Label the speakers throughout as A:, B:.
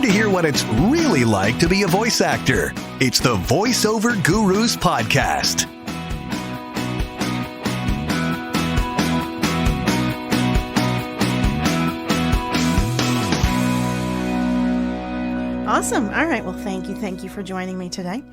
A: to hear what it's really like to be a voice actor. It's the Voiceover Gurus Podcast.
B: Awesome. All right. Well, thank you for joining me today.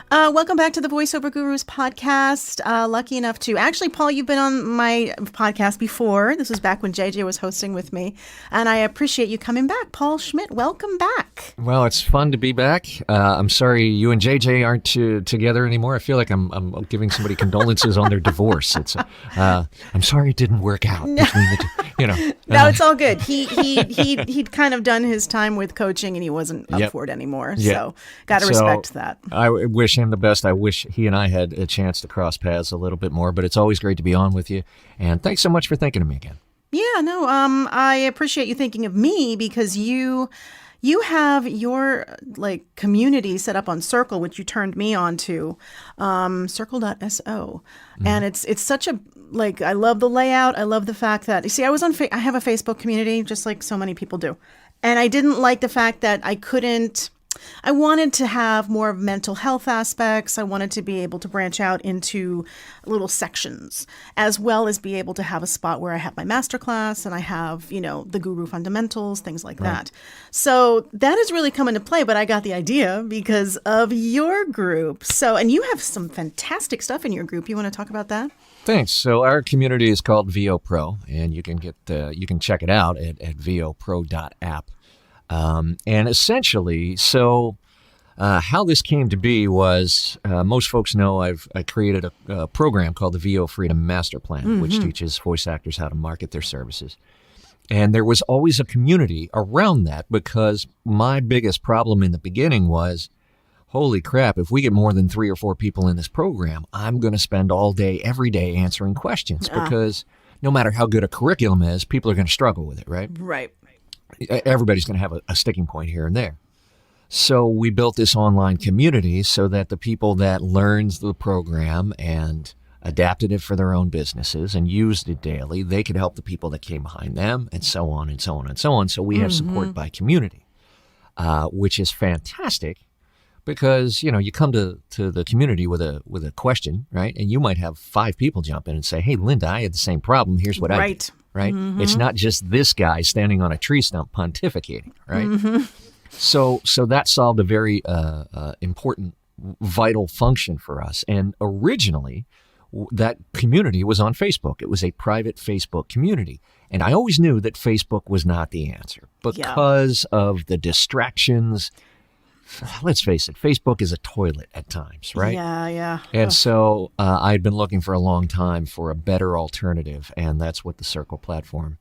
B: Welcome back to the Voiceover Gurus podcast. Lucky enough to actually, Paul, you've been on my podcast before. This was back when JJ was hosting with me, and I appreciate you coming back. Paul Schmidt, welcome back.
C: Well, it's fun to be back. I'm sorry you and JJ aren't together anymore. I feel like I'm giving somebody condolences on their divorce. It's I'm sorry it didn't work out between the two.
B: No, it's all good. He'd kind of done his time with coaching, and he wasn't up for it anymore.
C: Yep.
B: So got to respect that.
C: I wish him the best. I wish he and I had a chance to cross paths a little bit more, but it's always great to be on with you. And thanks so much for thinking of me again. Yeah,
B: no, I appreciate you thinking of me because you have your community set up on Circle, which you turned me on to, circle.so. Mm-hmm. And it's such a, I love the layout. I love the fact that, you see, I have a Facebook community just like so many people do. And I didn't like the fact that I wanted to have more mental health aspects. I wanted to be able to branch out into little sections, as well as be able to have a spot where I have my masterclass and I have, the guru fundamentals, things like that. So that has really come into play, but I got the idea because of your group. So, and you have some fantastic stuff in your group. You want to talk about that?
C: Thanks. So our community is called VO Pro, and you can check it out at vopro.app. And essentially, how this came to be was, most folks know I created a program called the VO Freedom Master Plan, mm-hmm. which teaches voice actors how to market their services. And there was always a community around that because my biggest problem in the beginning was, holy crap, if we get more than 3 or 4 people in this program, I'm going to spend all day, every day answering questions because no matter how good a curriculum is, people are going to struggle with it, right?
B: Right.
C: Everybody's going to have a sticking point here and there. So we built this online community so that the people that learned the program and adapted it for their own businesses and used it daily, they could help the people that came behind them and so on and so on and so on. So we have support by community, which is fantastic because, you come to the community with a question, right? And you might have 5 people jump in and say, hey, Linda, I had the same problem. Here's what I did. Right? Mm-hmm. It's not just this guy standing on a tree stump pontificating, right? Mm-hmm. So that solved a very important, vital function for us. And originally, that community was on Facebook. It was a private Facebook community. And I always knew that Facebook was not the answer because of the distractions. Let's face it, Facebook is a toilet at times, right?
B: Yeah.
C: And so I'd been looking for a long time for a better alternative, and that's what the Circle platform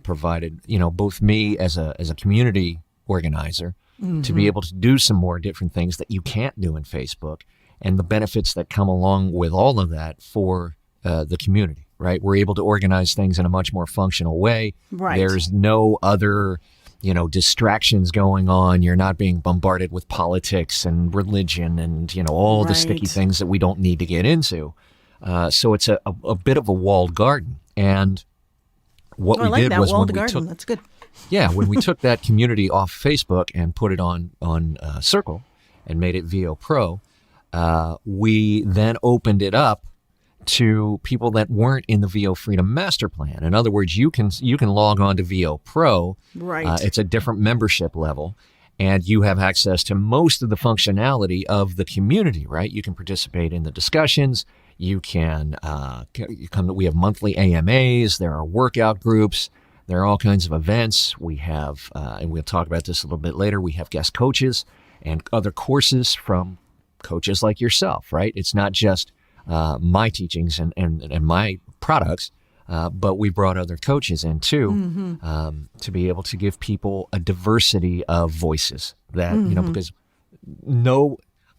C: provided. Both me as a community organizer to be able to do some more different things that you can't do in Facebook, and the benefits that come along with all of that for the community, right? We're able to organize things in a much more functional way.
B: Right.
C: There's no other distractions going on. You're not being bombarded with politics and religion and, all the sticky things that we don't need to get into. So it's a bit of a walled garden. And what we did was when we took,
B: that's good.
C: Yeah, when we took that community off Facebook and put it on Circle and made it VO Pro, we then opened it up to people that weren't in the VO Freedom Master Plan. In other words, you can log on to VO Pro.
B: Right.
C: It's a different membership level, and you have access to most of the functionality of the community, right? You can participate in the discussions. You can we have monthly AMAs. There are workout groups. There are all kinds of events. We have, and we'll talk about this a little bit later, we have guest coaches and other courses from coaches like yourself, right? It's not just my teachings and my products, but we brought other coaches in too, to be able to give people a diversity of voices that, because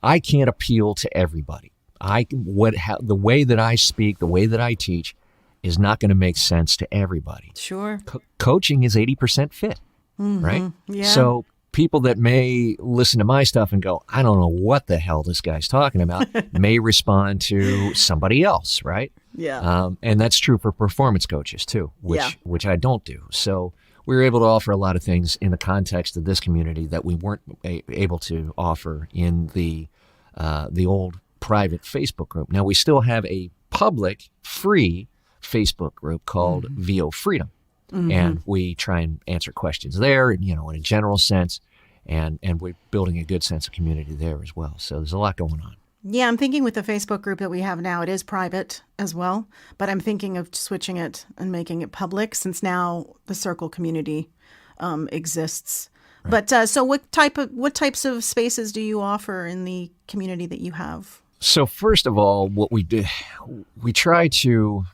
C: I can't appeal to everybody. The way that I speak, the way that I teach is not going to make sense to everybody.
B: Sure.
C: Coaching is 80% fit, right?
B: Yeah.
C: So people that may listen to my stuff and go, I don't know what the hell this guy's talking about, may respond to somebody else, right?
B: Yeah.
C: And that's true for performance coaches too, which I don't do. So we were able to offer a lot of things in the context of this community that we weren't able to offer in the old private Facebook group. Now, we still have a public, free Facebook group called VO Freedom. And we try and answer questions there, in a general sense, and we're building a good sense of community there as well. So there's a lot going on.
B: Yeah, I'm thinking with the Facebook group that we have now, it is private as well, but I'm thinking of switching it and making it public since now the Circle community exists. Right. But so what types of spaces do you offer in the community that you have?
C: So first of all, what we do,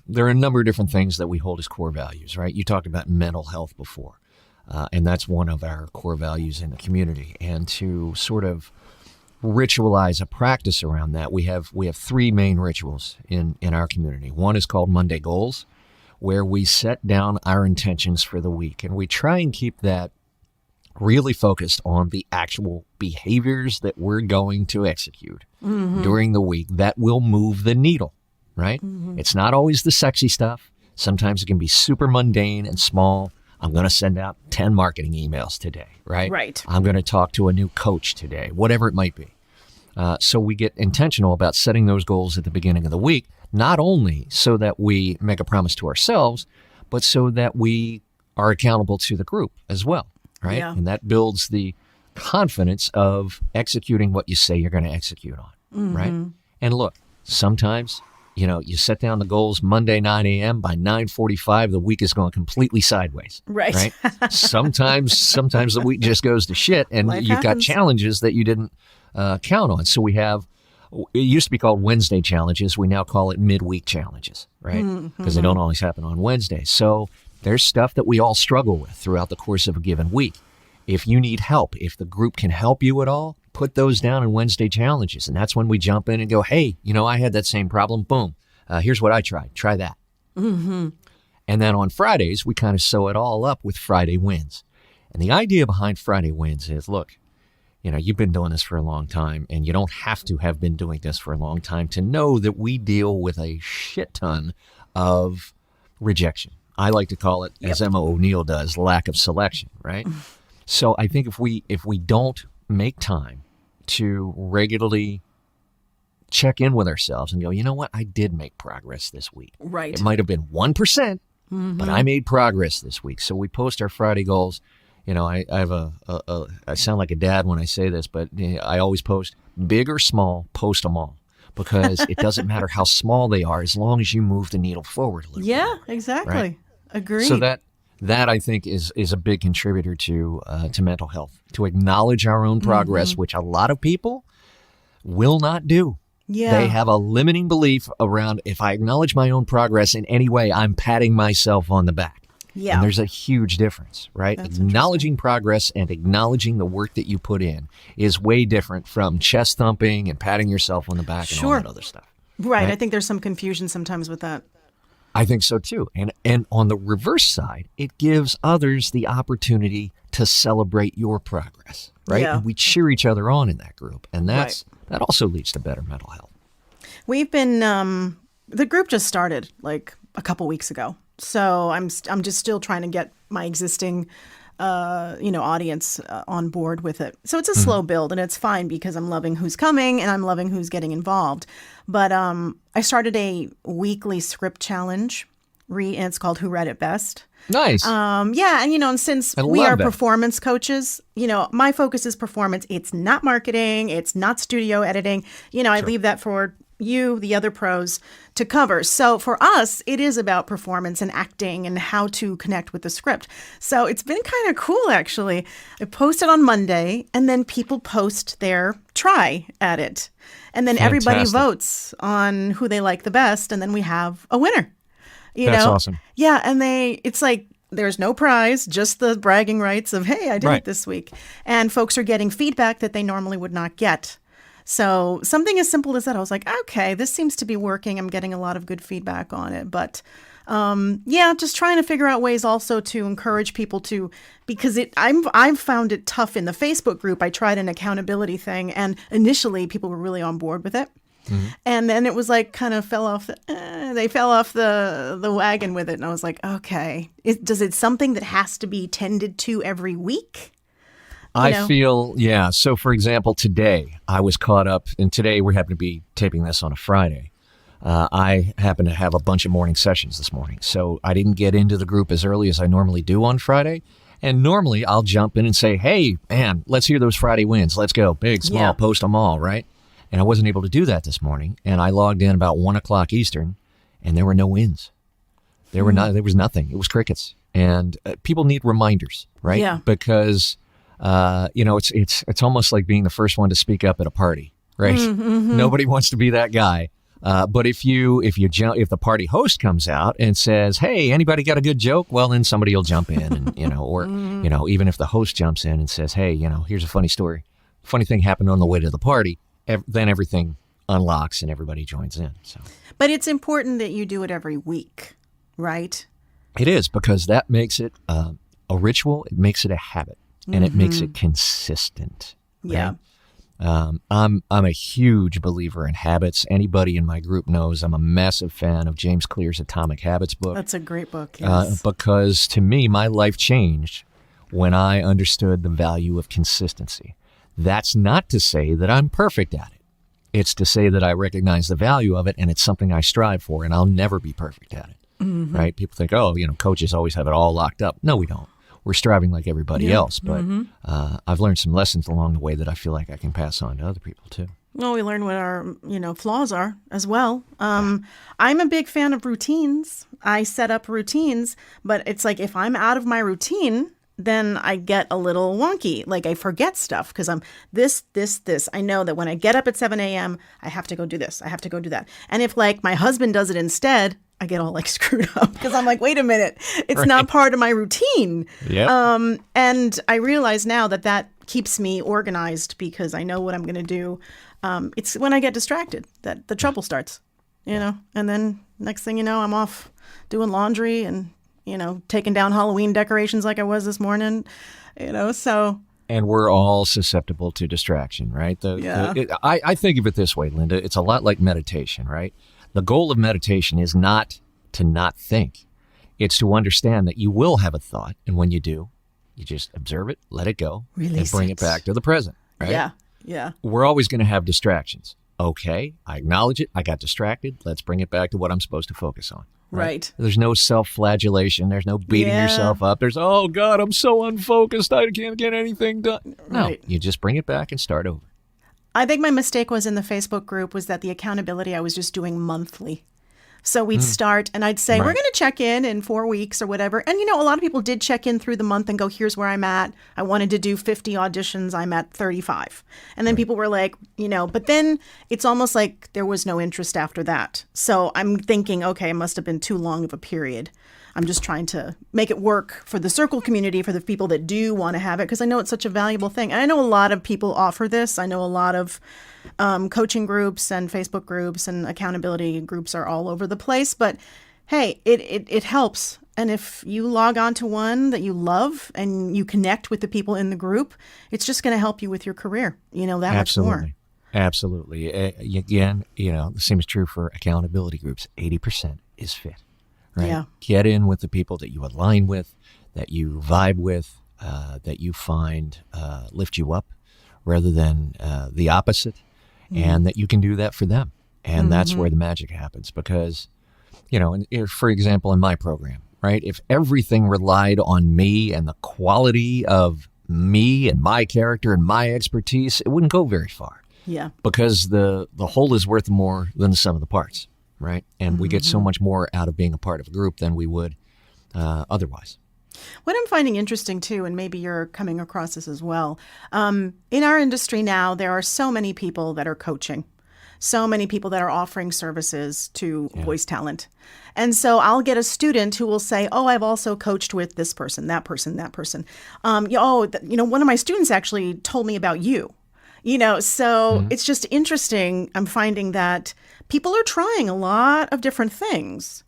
C: there are a number of different things that we hold as core values, right? You talked about mental health before, and that's one of our core values in the community. And to sort of ritualize a practice around that, we have three main rituals in our community. One is called Monday Goals, where we set down our intentions for the week, and we try and keep that really focused on the actual behaviors that we're going to execute during the week that will move the needle, right? It's not always the sexy stuff. Sometimes it can be super mundane and small. I'm going to send out 10 marketing emails today, right?
B: Right.
C: I'm going to talk to a new coach today, whatever it might be. So we get intentional about setting those goals at the beginning of the week, not only so that we make a promise to ourselves, but so that we are accountable to the group as well, right?
B: Yeah.
C: And that builds the confidence of executing what you say you're going to execute on, right? And look, sometimes, you set down the goals Monday, 9 a.m. By 9:45, the week is going completely sideways.
B: Right.
C: Sometimes the week just goes to shit, and
B: Life
C: you've got
B: happens.
C: challenges that you didn't count on. So it used to be called Wednesday challenges. We now call it midweek challenges, right? Because they don't always happen on Wednesdays. So there's stuff that we all struggle with throughout the course of a given week. If you need help, if the group can help you at all, put those down in Wednesday challenges. And that's when we jump in and go, hey, I had that same problem. Boom. Here's what I tried. Try that. And then on Fridays, we kind of sew it all up with Friday wins. And the idea behind Friday wins is, look, you've been doing this for a long time, and you don't have to have been doing this for a long time to know that we deal with a shit ton of rejection. I like to call it, as Emma O'Neill does, lack of selection, right? So I think if we don't make time to regularly check in with ourselves and go, you know what, I did make progress this week.
B: Right.
C: It might have been 1%, but I made progress this week. So we post our Friday goals. I have I sound like a dad when I say this, but I always post big or small, post them all, because it doesn't matter how small they are as long as you move the needle forward a little bit.
B: Yeah, exactly.
C: Right?
B: Agreed.
C: So that I think is a big contributor to mental health, to acknowledge our own progress, which a lot of people will not do.
B: Yeah.
C: They have a limiting belief around, if I acknowledge my own progress in any way, I'm patting myself on the back.
B: Yeah.
C: And there's a huge difference, right?
B: That's
C: Acknowledging progress and acknowledging the work that you put in is way different from chest thumping and patting yourself on the back and all that other stuff.
B: Right. I think there's some confusion sometimes with that.
C: I think so too. And on the reverse side, it gives others the opportunity to celebrate your progress, right?
B: Yeah.
C: And we cheer each other on in that group. And that also leads to better mental health.
B: We've been the group just started like a couple weeks ago. So I'm just still trying to get my existing audience on board with it. So it's a slow build, and it's fine because I'm loving who's coming and I'm loving who's getting involved. But I started a weekly script challenge, and it's called Who Read It Best.
C: Nice.
B: Yeah, and since we are performance coaches, my focus is performance. It's not marketing. It's not studio editing. I leave that for you, the other pros, to cover. So for us, it is about performance and acting and how to connect with the script. So it's been kind of cool, actually. I posted on Monday, and then people post their try at it. And then everybody votes on who they like the best, and then we have a winner.
C: That's awesome.
B: Yeah, and it's like there's no prize, just the bragging rights of, hey, I did it this week. And folks are getting feedback that they normally would not get. So something as simple as that, I was like, okay, this seems to be working. I'm getting a lot of good feedback on it. But just trying to figure out ways also to encourage people to, because I've found it tough in the Facebook group. I tried an accountability thing, and initially people were really on board with it. And then it was like kind of they fell off the wagon with it. And I was like, okay, does it something that has to be tended to every week?
C: I feel, yeah. So, for example, today I was caught up, and today we happen to be taping this on a Friday. I happen to have a bunch of morning sessions this morning, so I didn't get into the group as early as I normally do on Friday. And normally I'll jump in and say, hey, man, let's hear those Friday wins. Let's go. Big, small, post them all, right? And I wasn't able to do that this morning. And I logged in about 1 o'clock Eastern, and there were no wins. There was nothing. It was crickets. And people need reminders, right?
B: Yeah.
C: Because it's almost like being the first one to speak up at a party, right? Nobody wants to be that guy. But if the party host comes out and says, "Hey, anybody got a good joke?" Well, then somebody will jump in, and even if the host jumps in and says, "Hey, here's a funny story. Funny thing happened on the way to the party," then everything unlocks and everybody joins in. So,
B: but it's important that you do it every week, right? It
C: is, because that makes it a ritual. It makes it a habit. And it makes it consistent. Right?
B: Yeah.
C: I'm a huge believer in habits. Anybody in my group knows I'm a massive fan of James Clear's Atomic Habits book.
B: That's a great book, yes.
C: Because to me, my life changed when I understood the value of consistency. That's not to say that I'm perfect at it. It's to say that I recognize the value of it, and it's something I strive for, and I'll never be perfect at it. Right? People think, coaches always have it all locked up. No, we don't. We're striving like everybody else, but I've learned some lessons along the way that I feel like I can pass on to other people too.
B: Well, we learn what our flaws are as well. I'm a big fan of routines. I set up routines, but it's like if I'm out of my routine, then I get a little wonky. Like I forget stuff because I'm this. I know that when I get up at 7 a.m., I have to go do this. I have to go do that. And if like my husband does it instead, I get all like screwed up because I'm like, wait a minute, it's not part of my routine.
C: Yep.
B: And I realize now that keeps me organized because I know what I'm going to do. It's when I get distracted that the trouble starts, and then next thing you know, I'm off doing laundry and, taking down Halloween decorations like I was this morning, so.
C: And we're all susceptible to distraction, right? I think of it this way, Linda. It's a lot like meditation, right? The goal of meditation is not to not think. It's to understand that you will have a thought. And when you do, you just observe it, let it go, and bring it back to the present, right?
B: Yeah.
C: We're always going to have distractions. Okay, I acknowledge it. I got distracted. Let's bring it back to what I'm supposed to focus on.
B: Right.
C: There's no self-flagellation. There's no beating yourself up. There's, oh, God, I'm so unfocused. I can't get anything done. No, you just bring it back and start over.
B: I think my mistake was in the Facebook group was that the accountability I was just doing monthly. So we'd start and I'd say, we're going to check in 4 weeks or whatever. And, a lot of people did check in through the month and go, here's where I'm at. I wanted to do 50 auditions. I'm at 35. And then people were like, but then it's almost like there was no interest after that. So I'm thinking, okay, it must have been too long of a period. I'm just trying to make it work for the Circle community, for the people that do want to have it, because I know it's such a valuable thing. And I know a lot of people offer this. I know a lot of coaching groups and Facebook groups and accountability groups are all over the place. But hey, it helps. And if you log on to one that you love and you connect with the people in the group, it's just going to help you with your career, that much more.
C: Absolutely. Again, the same is true for accountability groups. 80% is fit. Right?
B: Yeah.
C: Get in with the people that you align with, that you vibe with, that you find lift you up rather than the opposite, and that you can do that for them. And that's where the magic happens because, for example, in my program, right, if everything relied on me and the quality of me and my character and my expertise, it wouldn't go very far.
B: Yeah.
C: Because the whole is worth more than the sum of the parts. Right. And we get so much more out of being a part of a group than we would otherwise.
B: What I'm finding interesting, too, and maybe you're coming across this as well, in our industry now, there are so many people that are coaching, so many people that are offering services to voice talent. And so I'll get a student who will say, oh, I've also coached with this person, that person, that person. One of my students actually told me about you. So it's just interesting. I'm finding that people are trying a lot of different things.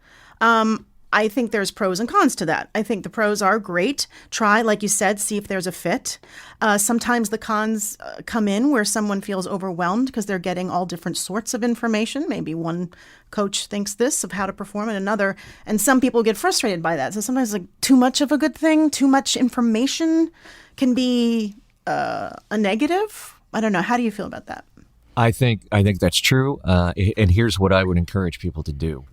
B: I think there's pros and cons to that. I think the pros are great. Try, like you said, see if there's a fit. Sometimes the cons come in where someone feels overwhelmed because they're getting all different sorts of information. Maybe one coach thinks this of how to perform and another. And some people get frustrated by that. So sometimes like too much of a good thing, too much information can be a negative. I don't know. How do you feel about that?
C: I think that's true. And here's what I would encourage people to do.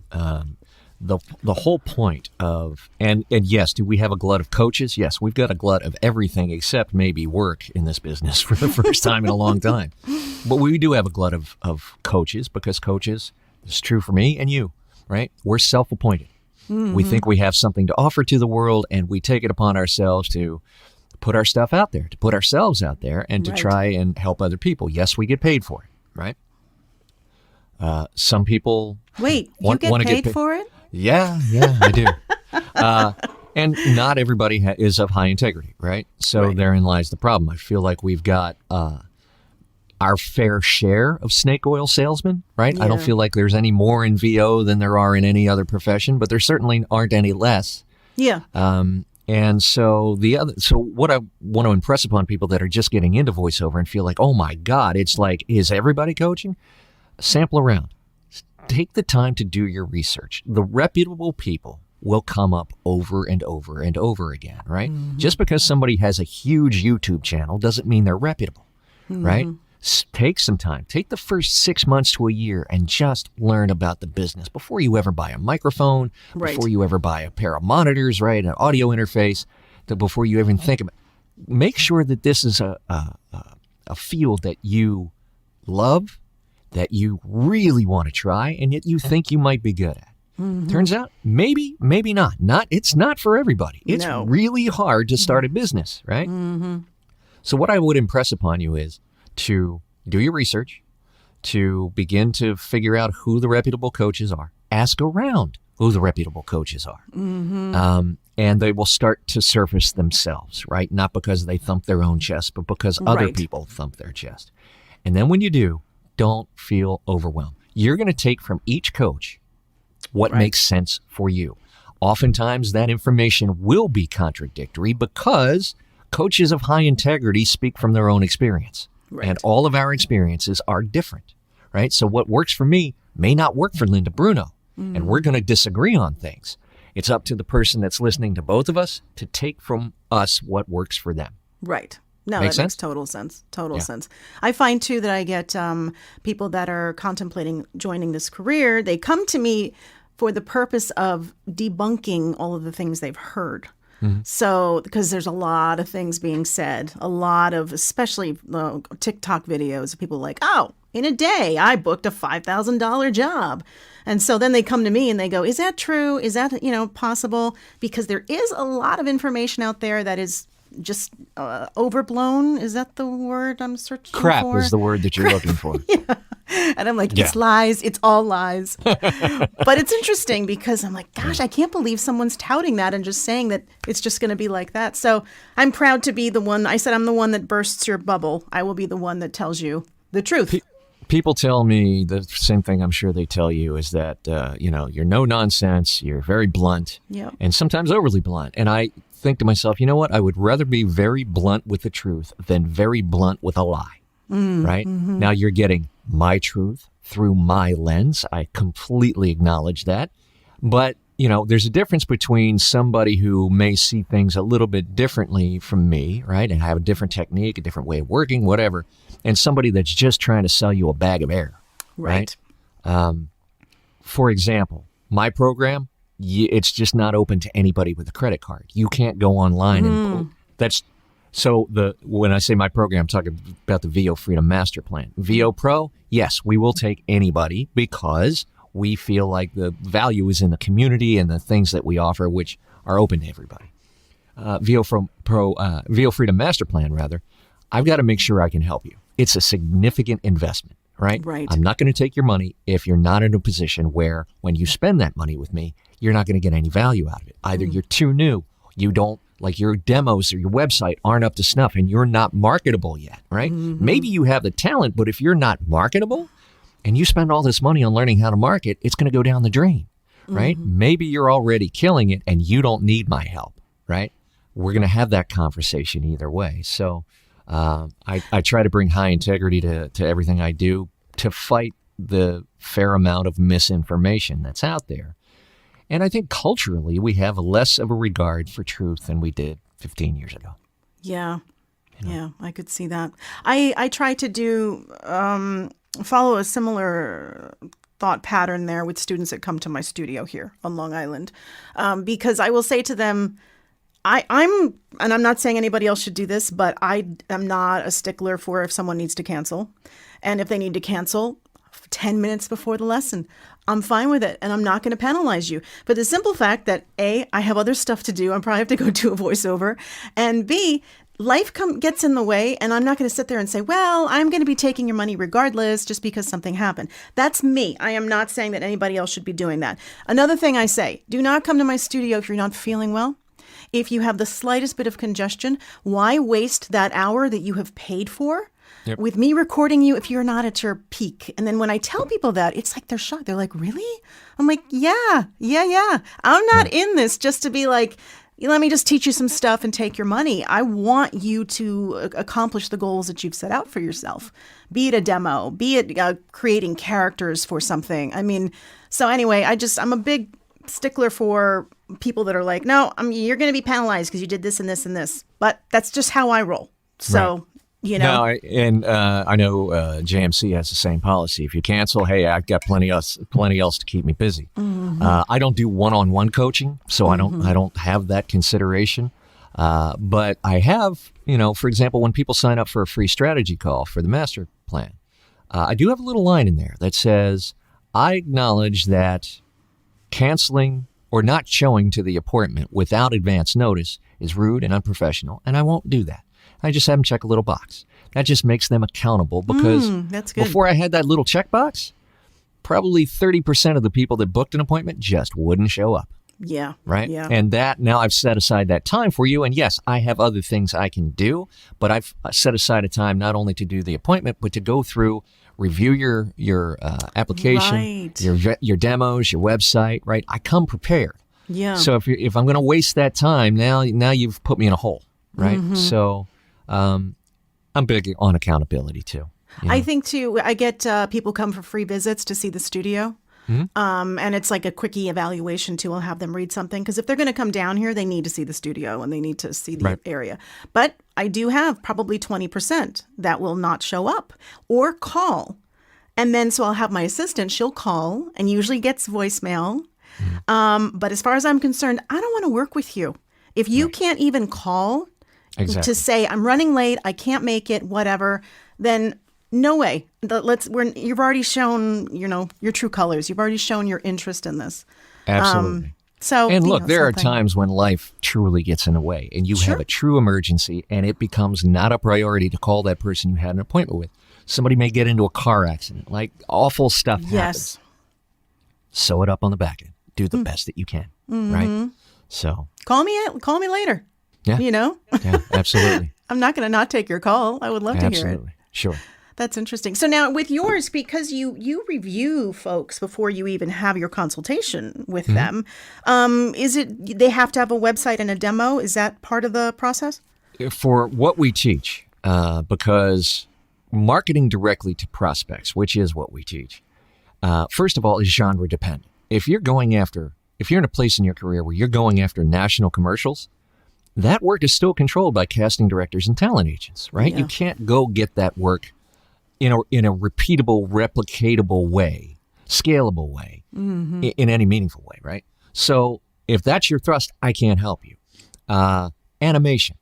C: The whole point of, and yes, do we have a glut of coaches? Yes, we've got a glut of everything except maybe work in this business for the first time in a long time. But we do have a glut of coaches because coaches, it's true for me and you, right? We're self-appointed. Mm-hmm. We think we have something to offer to the world and we take it upon ourselves to put our stuff out there, to put ourselves out there and to try and help other people. Yes, we get paid for it, right? Some people
B: you get paid for it?
C: Yeah, I do. And not everybody is of high integrity, right? So therein lies the problem. I feel like we've got our fair share of snake oil salesmen, right? Yeah. I don't feel like there's any more in VO than there are in any other profession, but there certainly aren't any less.
B: Yeah.
C: And so what I want to impress upon people that are just getting into voiceover and feel like, oh my God, it's like, is everybody coaching? Sample around. Take the time to do your research. The reputable people will come up over and over and over again, right? Mm-hmm. Just because somebody has a huge YouTube channel doesn't mean they're reputable, right? Take some time. Take the first 6 months to a year and just learn about the business before you ever buy a microphone, before you ever buy a pair of monitors, right? An audio interface, before you even think about it. Make sure that this is a field that you love, that you really want to try, and yet you think you might be good at. Mm-hmm. Turns out, maybe not. It's not for everybody. It's really hard to start a business, right? Mm-hmm. So what I would impress upon you is to do your research, to begin to figure out who the reputable coaches are. Ask around who the reputable coaches are. Mm-hmm. And they will start to surface themselves, right? Not because they thump their own chest, but because other people thump their chest. And then when you do, don't feel overwhelmed. You're going to take from each coach what makes sense for you. Oftentimes that information will be contradictory because coaches of high integrity speak from their own experience. Right. And all of our experiences are different, right? So what works for me may not work for Linda Bruno. Mm. And we're going to disagree on things. It's up to the person that's listening to both of us to take from us what works for them.
B: Right. No, that makes total sense. Total sense. I find, too, that I get people that are contemplating joining this career. They come to me for the purpose of debunking all of the things they've heard. Mm-hmm. So, because there's a lot of things being said, a lot of, especially TikTok videos of people like, oh, in a day, I booked a $5,000 job. And so then they come to me and they go, is that true? Is that, possible? Because there is a lot of information out there that is just overblown. Is that the word I'm searching for?
C: Crap is the word that you're looking for.
B: Yeah. And I'm like, it's lies. It's all lies. But it's interesting because I'm like, gosh, I can't believe someone's touting that and just saying that it's just going to be like that. So I'm proud to be the one. I said I'm the one that bursts your bubble. I will be the one that tells you the truth.
C: People tell me the same thing I'm sure they tell you is that, you're no nonsense. You're very blunt and sometimes overly blunt. And I think to myself, you know what? I would rather be very blunt with the truth than very blunt with a lie, right? Mm-hmm. Now you're getting my truth through my lens. I completely acknowledge that. But, there's a difference between somebody who may see things a little bit differently from me, right? And have a different technique, a different way of working, whatever. And somebody that's just trying to sell you a bag of air, right? For example, my program, it's just not open to anybody with a credit card. You can't go online and when I say my program, I'm talking about the VO Freedom Master Plan. VO Pro, yes, we will take anybody because we feel like the value is in the community and the things that we offer, which are open to everybody. VO Freedom Master Plan, rather, I've got to make sure I can help you. It's a significant investment, right? I'm not going to take your money if you're not in a position where when you spend that money with me, you're not going to get any value out of it. Either you're too new, you don't, like your demos or your website aren't up to snuff and you're not marketable yet, right? Mm-hmm. Maybe you have the talent, but if you're not marketable and you spend all this money on learning how to market, it's going to go down the drain, right? Maybe you're already killing it and you don't need my help, right? We're going to have that conversation either way. So I try to bring high integrity to everything I do to fight the fair amount of misinformation that's out there. And I think culturally we have less of a regard for truth than we did 15 years ago.
B: Yeah. Yeah, I could see that. I try to do follow a similar thought pattern there with students that come to my studio here on Long Island, because I will say to them, I'm not saying anybody else should do this, but I am not a stickler for if someone needs to cancel, and if they need to cancel 10 minutes before the lesson, I'm fine with it, and I'm not going to penalize you. For the simple fact that A, I have other stuff to do, I probably have to go do a voiceover, and B, life gets in the way, and I'm not going to sit there and say, well, I'm going to be taking your money regardless just because something happened. That's me. I am not saying that anybody else should be doing that. Another thing I say, do not come to my studio if you're not feeling well. If you have the slightest bit of congestion, why waste that hour that you have paid for with me recording you if you're not at your peak? And then when I tell people that, it's like they're shocked. They're like, really? I'm like, yeah. I'm not in this just to be like, let me just teach you some stuff and take your money. I want you to accomplish the goals that you've set out for yourself, be it a demo, be it creating characters for something. I mean, so anyway, I'm a big stickler for people that are like, no, you're going to be penalized because you did this and this and this. But that's just how I roll. So,
C: right.
B: You know.
C: No, I know JMC has the same policy. If you cancel, hey, I've got plenty else to keep me busy. I don't do one-on-one coaching, so I don't have that consideration. But I have, for example, when people sign up for a free strategy call for the master plan, I do have a little line in there that says, I acknowledge that canceling or not showing to the appointment without advance notice is rude and unprofessional, and I won't do that. I just have them check a little box. That just makes them accountable because
B: that's good.
C: Before I had that little checkbox, probably 30% of the people that booked an appointment just wouldn't show up.
B: Yeah.
C: Right?
B: Yeah.
C: And that now I've set aside that time for you. And yes, I have other things I can do, but I've set aside a time not only to do the appointment, but to go through, review your application,
B: right.
C: your demos, your website, right? I come prepared.
B: Yeah.
C: So if I'm going to waste that time, now you've put me in a hole, right? So I'm big on accountability too.
B: I think too, I get people come for free visits to see the studio. And it's like a quickie evaluation too. I'll have them read something because if they're going to come down here, they need to see the studio and they need to see the area. But I do have probably 20% that will not show up or call. And then so I'll have my assistant, she'll call and usually gets voicemail. But as far as I'm concerned, I don't want to work with you. If you can't even call to say, I'm running late, I can't make it, whatever, then no way. You've already shown, your true colors. You've already shown your interest in this.
C: Absolutely. Look, there are times when life truly gets in the way and you have a true emergency and it becomes not a priority to call that person you had an appointment with. Somebody may get into a car accident, like awful stuff happens. Sew it up on the back end. Do the best that you can, right? So
B: call me later.
C: Yeah. Yeah, absolutely.
B: I'm not going to not take your call. I would love to hear it.
C: Absolutely. Sure.
B: That's interesting. So now with yours, because you review folks before you even have your consultation with them, is it they have to have a website and a demo? Is that part of the process?
C: For what we teach, because marketing directly to prospects, which is what we teach, first of all, is genre dependent. If you're in a place in your career where you're going after national commercials, that work is still controlled by casting directors and talent agents, right? Yeah. You can't go get that work in a repeatable, replicatable way, scalable way, in any meaningful way, right? So if that's your thrust, I can't help you. Animation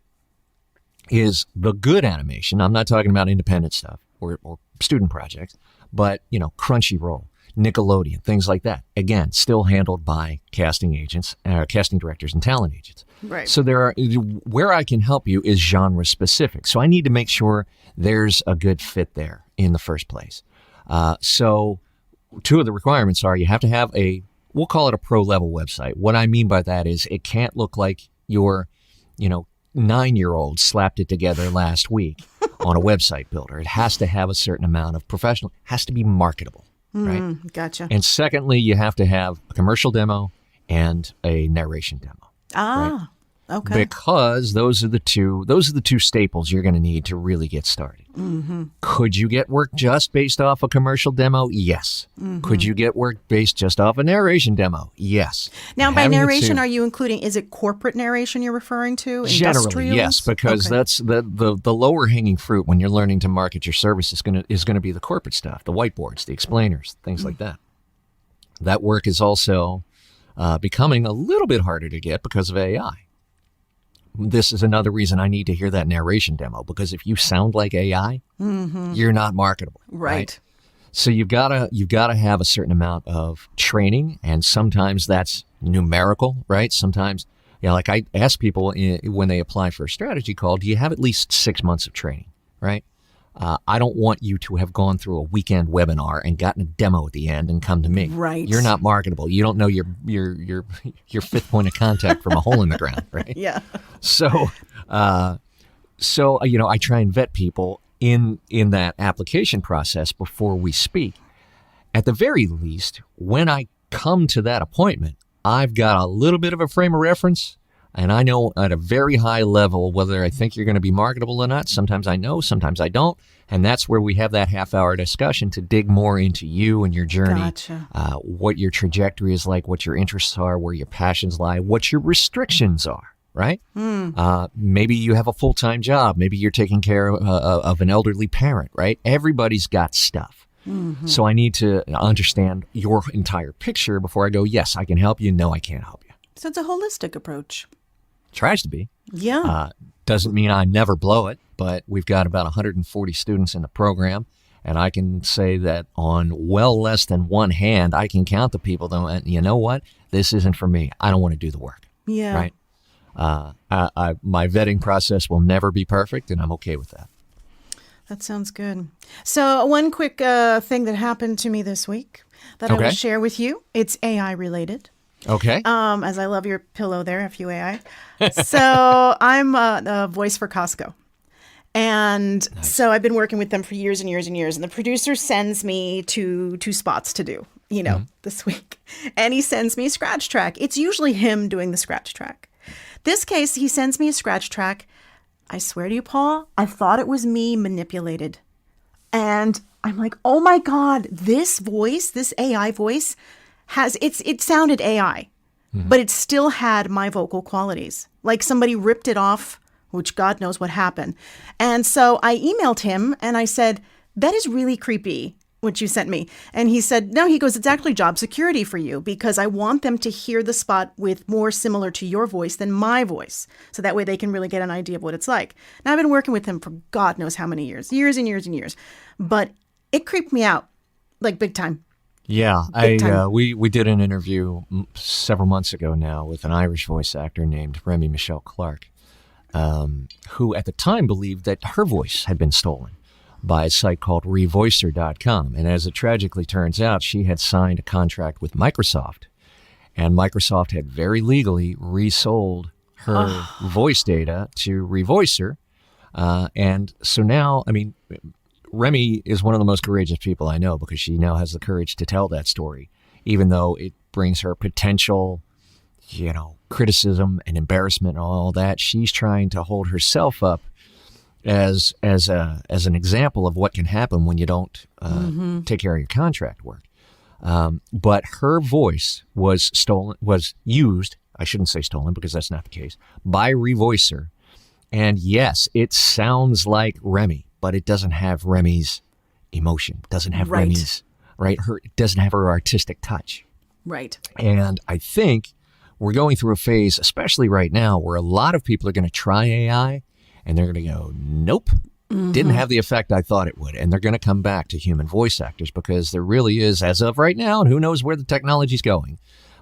C: is the good animation. I'm not talking about independent stuff or student projects, but, Crunchyroll, Nickelodeon, things like that. Again, still handled by casting agents, casting directors and talent agents.
B: Right.
C: So where I can help you is genre specific. So I need to make sure there's a good fit there in the first place. So two of the requirements are you have to have we'll call it a pro level website. What I mean by that is it can't look like your, 9-year-old slapped it together last week on a website builder. It has to have a certain amount of professional, has to be marketable. right?
B: Gotcha.
C: And secondly, you have to have a commercial demo and a narration demo.
B: Ah, okay.
C: Because those are the two staples you're going to need to really get started. Could you get work just based off a commercial demo? Yes. Could you get work based just off a narration demo? Yes.
B: Now, by
C: Having the
B: narration,
C: two-
B: are you including, is it corporate narration you're referring to?
C: Generally,
B: Industrials?
C: yes, because
B: Okay.
C: that's the lower hanging fruit when you're learning to market your service is going to be the corporate stuff, the whiteboards, the explainers, things like that. That work is also becoming a little bit harder to get because of AI. This is another reason I need to hear that narration demo, because if you sound like AI, you're not marketable.
B: Right.
C: So you've got to have a certain amount of training, and sometimes that's numerical, right? Sometimes, like I ask people when they apply for a strategy call, do you have at least 6 months of training, right? I don't want you to have gone through a weekend webinar and gotten a demo at the end and come to me.
B: Right.
C: You're not marketable. You don't know your fifth point of contact from a hole in the ground, right?
B: Yeah.
C: So I try and vet people in that application process before we speak. At the very least, when I come to that appointment, I've got a little bit of a frame of reference, and I know at a very high level whether I think you're going to be marketable or not. Sometimes I know, sometimes I don't. And that's where we have that half-hour discussion to dig more into you and your journey,
B: Gotcha.
C: What your trajectory is like, what your interests are, where your passions lie, what your restrictions are, right? Maybe you have a full-time job. Maybe you're taking care of an elderly parent, right? Everybody's got stuff. So I need to understand your entire picture before I go, yes, I can help you. No, I can't help you.
B: So it's a holistic approach.
C: Tries to be.
B: Yeah.
C: Doesn't mean I never blow it, but we've got about 140 students in the program, and I can say that on well less than one hand, I can count the people that went, you know what, this isn't for me. I don't want to do the work.
B: Yeah.
C: Right? My vetting process will never be perfect, and I'm okay with that.
B: That sounds good. So one quick thing that happened to me this week that I will
C: Okay.
B: share with you. It's AI related.
C: Okay.
B: As I love your pillow there, FUAI. So I'm a voice for Costco. And so I've been working with them for years and years and years. And the producer sends me two spots to do, this week. And he sends me a scratch track. It's usually him doing the scratch track. This case, he sends me a scratch track. I swear to you, Paul, I thought it was me manipulated. And I'm like, oh my God, this voice, this AI voice, it sounded AI, but it still had my vocal qualities. Like somebody ripped it off, which God knows what happened. And so I emailed him and I said, that is really creepy, what you sent me. And he said, no, he goes, it's actually job security for you because I want them to hear the spot with more similar to your voice than my voice. So that way they can really get an idea of what it's like. Now I've been working with him for God knows how many years and years and years, but it creeped me out like big time.
C: Yeah,
B: Big time.
C: we did an interview several months ago now with an Irish voice actor named Remy Michelle Clark, who at the time believed that her voice had been stolen by a site called revoicer.com. And as it tragically turns out, she had signed a contract with Microsoft, and Microsoft had very legally resold her voice data to Revoicer. And so now, Remy is one of the most courageous people I know because she now has the courage to tell that story, even though it brings her potential, criticism and embarrassment and all that. She's trying to hold herself up as an example of what can happen when you don't take care of your contract work. But her voice was used, I shouldn't say stolen because that's not the case, by Revoicer. And yes, it sounds like Remy, but it doesn't have Remy's emotion. It doesn't have
B: Right.
C: Remy's, right? It doesn't have her artistic touch.
B: Right.
C: And I think we're going through a phase, especially right now, where a lot of people are going to try AI and they're going to go, nope, didn't have the effect I thought it would. And they're going to come back to human voice actors because there really is, as of right now, and who knows where the technology's going,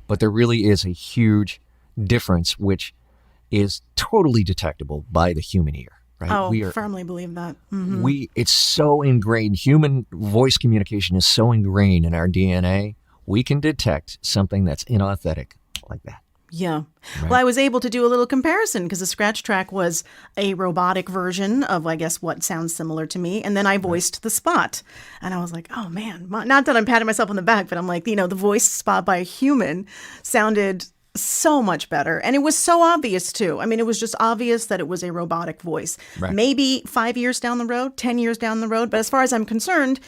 C: but there really is a huge difference, which is totally detectable by the human ear. Right?
B: Oh, firmly believe that.
C: It's so ingrained. Human voice communication is so ingrained in our DNA. We can detect something that's inauthentic like that.
B: Yeah.
C: Right.
B: Well, I was able to do a little comparison because the scratch track was a robotic version of, I guess, what sounds similar to me. And then I voiced the spot. And I was like, oh, man, not that I'm patting myself on the back, but I'm like, the voice spot by a human sounded so much better. And it was so obvious, too. I mean, it was just obvious that it was a robotic voice.
C: Right.
B: Maybe 5 years down the road, 10 years down the road. But as far as I'm concerned,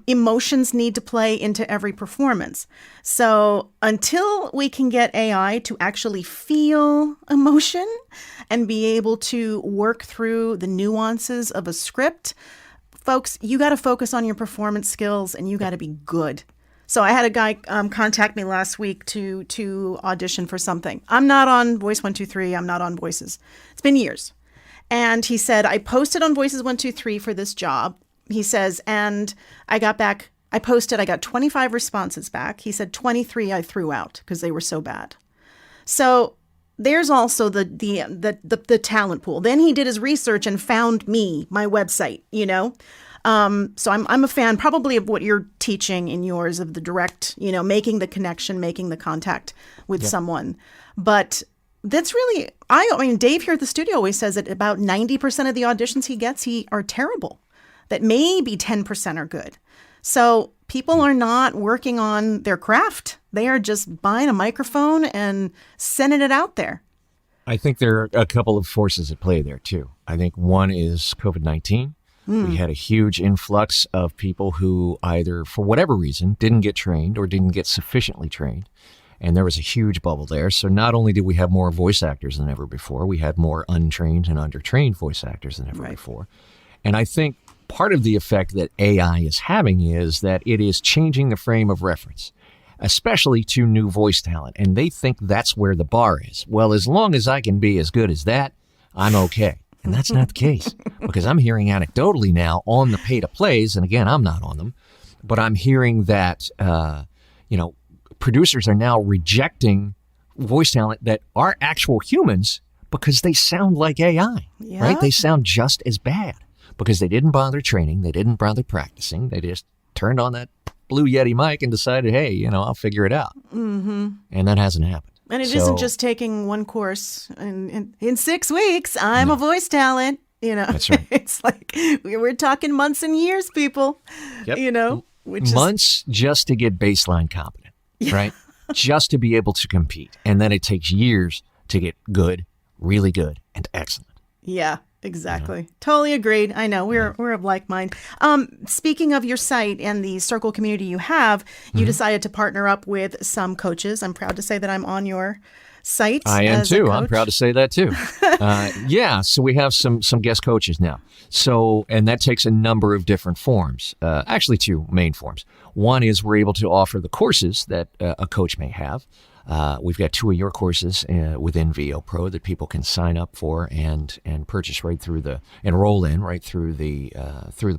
B: emotions need to play into every performance. So until we can get AI to actually feel emotion and be able to work through the nuances of a script, folks, you got to focus on your performance skills and you got to be good. So I had a guy contact me last week to audition for something. I'm not on Voice 123. I'm not on Voices. It's been years. And he said, I posted on Voices 123 for this job. He says, and I got 25 responses back. He said 23 I threw out because they were so bad. So there's also the talent pool. Then he did his research and found me, my website, So I'm a fan probably of what you're teaching in yours, of the direct, making the connection, making the contact with someone. But that's really, I mean, Dave here at the studio always says that about 90% of the auditions he gets are terrible. That maybe 10% are good. So people are not working on their craft. They are just buying a microphone and sending it out there.
C: I think there are a couple of forces at play there, too. I think one is COVID-19. We had a huge influx of people who either, for whatever reason, didn't get trained or didn't get sufficiently trained. And there was a huge bubble there. So not only did we have more voice actors than ever before, we had more untrained and undertrained voice actors than ever before. And I think part of the effect that AI is having is that it is changing the frame of reference, especially to new voice talent. And they think that's where the bar is. Well, as long as I can be as good as that, I'm okay. And that's not the case, because I'm hearing anecdotally now on the pay-to-plays, and again, I'm not on them, but I'm hearing that, producers are now rejecting voice talent that are actual humans because they sound like AI, right? They sound just as bad. Because they didn't bother training, they didn't bother practicing, they just turned on that Blue Yeti mic and decided, hey, I'll figure it out. Mm-hmm. And that hasn't happened.
B: And it isn't just taking one course. In 6 weeks, I'm a voice talent.
C: That's right.
B: It's like we're talking months and years, people.
C: Yep. Months just to get baseline competent, right? Just to be able to compete. And then it takes years to get good, really good, and excellent.
B: Yeah. Exactly. Totally agreed. I know we're of like mind. Speaking of your site and the Circle community you have, you decided to partner up with some coaches. I'm proud to say that I'm on your site.
C: I am too. I'm proud to say that too. So we have some guest coaches now. So, and that takes a number of different forms. Actually, two main forms. One is we're able to offer the courses that a coach may have. We've got 2 of your courses within VO Pro that people can sign up for and purchase right through enroll in right through the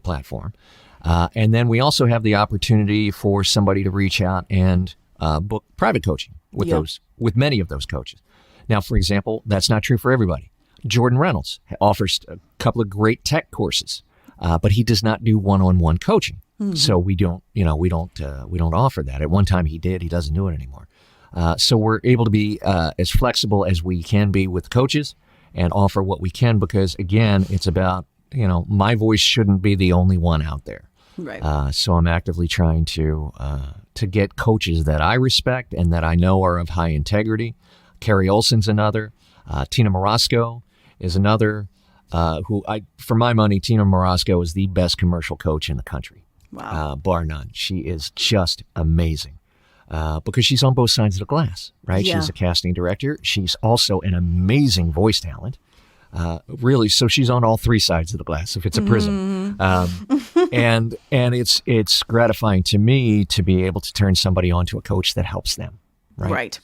C: platform. And then we also have the opportunity for somebody to reach out and book private coaching with many of those coaches. Now, for example, that's not true for everybody. Jordan Reynolds offers a couple of great tech courses, but he does not do one-on-one coaching. Mm-hmm. So we don't offer that. At one time he did. He doesn't do it anymore. So we're able to be as flexible as we can be with coaches and offer what we can because, again, it's about, my voice shouldn't be the only one out there. Right. So I'm actively trying to get coaches that I respect and that I know are of high integrity. Carrie Olson's another. Tina Morosco is another for my money, Tina Morosco is the best commercial coach in the country. Wow. Bar none. She is just amazing. Because she's on both sides of the glass, right? Yeah. She's a casting director. She's also an amazing voice talent. Really, so she's on all 3 sides of the glass, if it's a prism. And it's gratifying to me to be able to turn somebody on to a coach that helps them, right?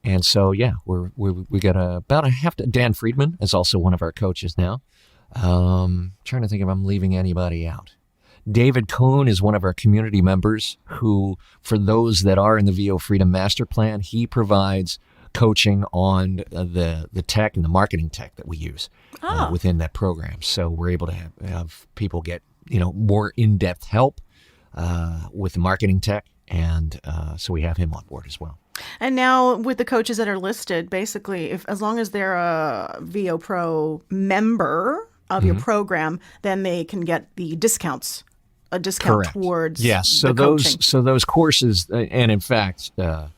C: And so, we got about a half. Dan Friedman is also one of our coaches now. Trying to think if I'm leaving anybody out. David Cohn is one of our community members who, for those that are in the VO Freedom Master Plan, he provides coaching on the tech and the marketing tech that we use within that program. So we're able to have people get, more in-depth help with the marketing tech. And so we have him on board as well.
B: And now with the coaches that are listed, basically, as long as they're a VO Pro member of your program, then they can get the discounts. A discount
C: Correct.
B: towards
C: yes. So
B: the coaching.
C: those courses, and in fact, if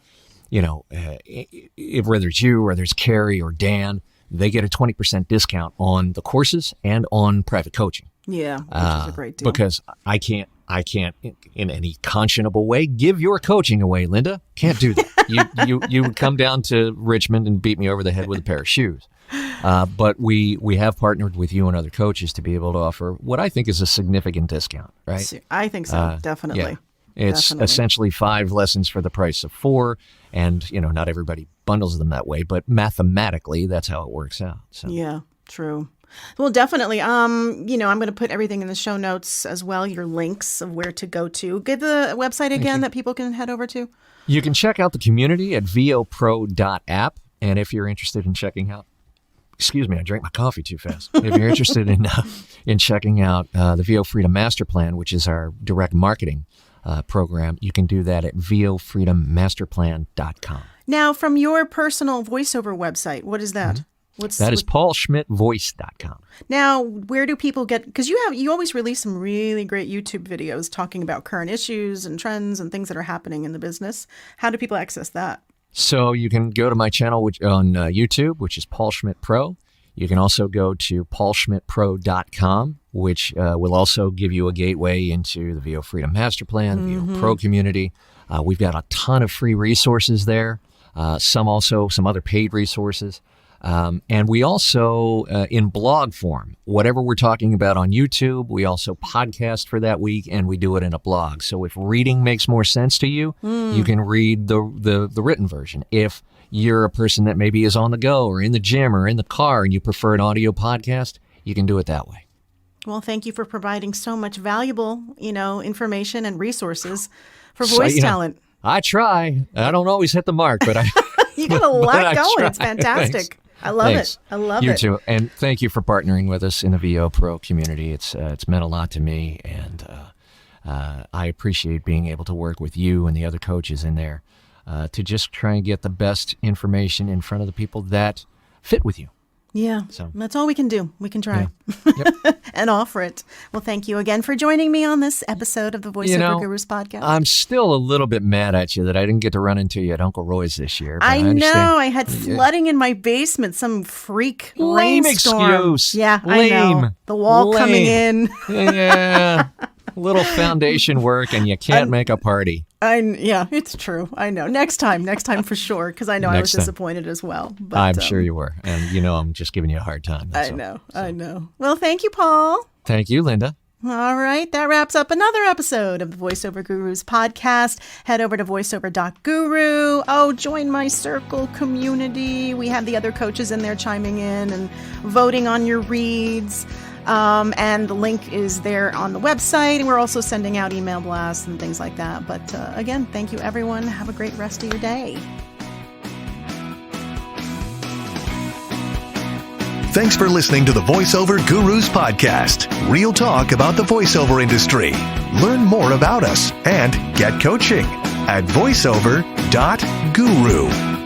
C: whether it's you, whether it's Carrie or Dan, they get a 20% discount on the courses and on private coaching.
B: Yeah, which is a great deal.
C: Because I can't in any conscionable way give your coaching away, Linda. Can't do that. You would come down to Richmond and beat me over the head with a pair of shoes. But we have partnered with you and other coaches to be able to offer what I think is a significant discount, right?
B: I think so, definitely.
C: Yeah. It's essentially 5 lessons for the price of 4, and not everybody bundles them that way, but mathematically that's how it works out. So
B: yeah, true. Well, definitely. I'm going to put everything in the show notes as well, your links of where to go to. Give the website again that people can head over to. You
C: can check out the community at vopro.app, and if you're interested in checking out Excuse me, I drank my coffee too fast. If you're interested in checking out the VO Freedom Master Plan, which is our direct marketing program, you can do that at vofreedommasterplan.com.
B: Now, from your personal voiceover website, what is that?
C: That is paulschmidtvoice.com.
B: Now, where do people get, because you always release some really great YouTube videos talking about current issues and trends and things that are happening in the business. How do people access that?
C: So you can go to my channel on YouTube, which is Paul Schmidt Pro. You can also go to paulschmidtpro.com, which will also give you a gateway into the VO Freedom Master Plan, the VO Pro community. We've got a ton of free resources there, some other paid resources. And we also, in blog form, whatever we're talking about on YouTube, we also podcast for that week, and we do it in a blog. So if reading makes more sense to you, you can read the written version. If you're a person that maybe is on the go or in the gym or in the car and you prefer an audio podcast, you can do it that way.
B: Well, thank you for providing so much valuable, information and resources for voice talent.
C: I try. I don't always hit the mark, but
B: you got a lot going. It's fantastic.
C: Thanks.
B: I love it. I love it.
C: You too. And thank you for partnering with us in the VO Pro community. It's meant a lot to me, and I appreciate being able to work with you and the other coaches in there to just try and get the best information in front of the people that fit with you.
B: Yeah, so that's all we can do. We can try and offer it. Well, thank you again for joining me on this episode of the Voiceover Gurus podcast.
C: I'm still a little bit mad at you that I didn't get to run into you at Uncle Roy's this year.
B: I know. I had flooding in my basement, some freak
C: Lame
B: rainstorm.
C: Excuse.
B: Yeah,
C: Lame.
B: I know. The wall coming in.
C: Yeah. Little foundation work, and you can't make a party.
B: Yeah, it's true. I know. Next time for sure, because I know I was disappointed as well. But,
C: I'm sure you were, and I'm just giving you a hard time.
B: I know. Well, thank you, Paul.
C: Thank you, Linda.
B: All right, that wraps up another episode of the Voiceover Gurus podcast. Head over to voiceover.guru. Oh, join my circle community. We have the other coaches in there chiming in and voting on your reads. And the link is there on the website. And we're also sending out email blasts and things like that. But again, thank you, everyone. Have a great rest of your day.
A: Thanks for listening to the Voiceover Gurus podcast. Real talk about the voiceover industry. Learn more about us and get coaching at voiceover.guru.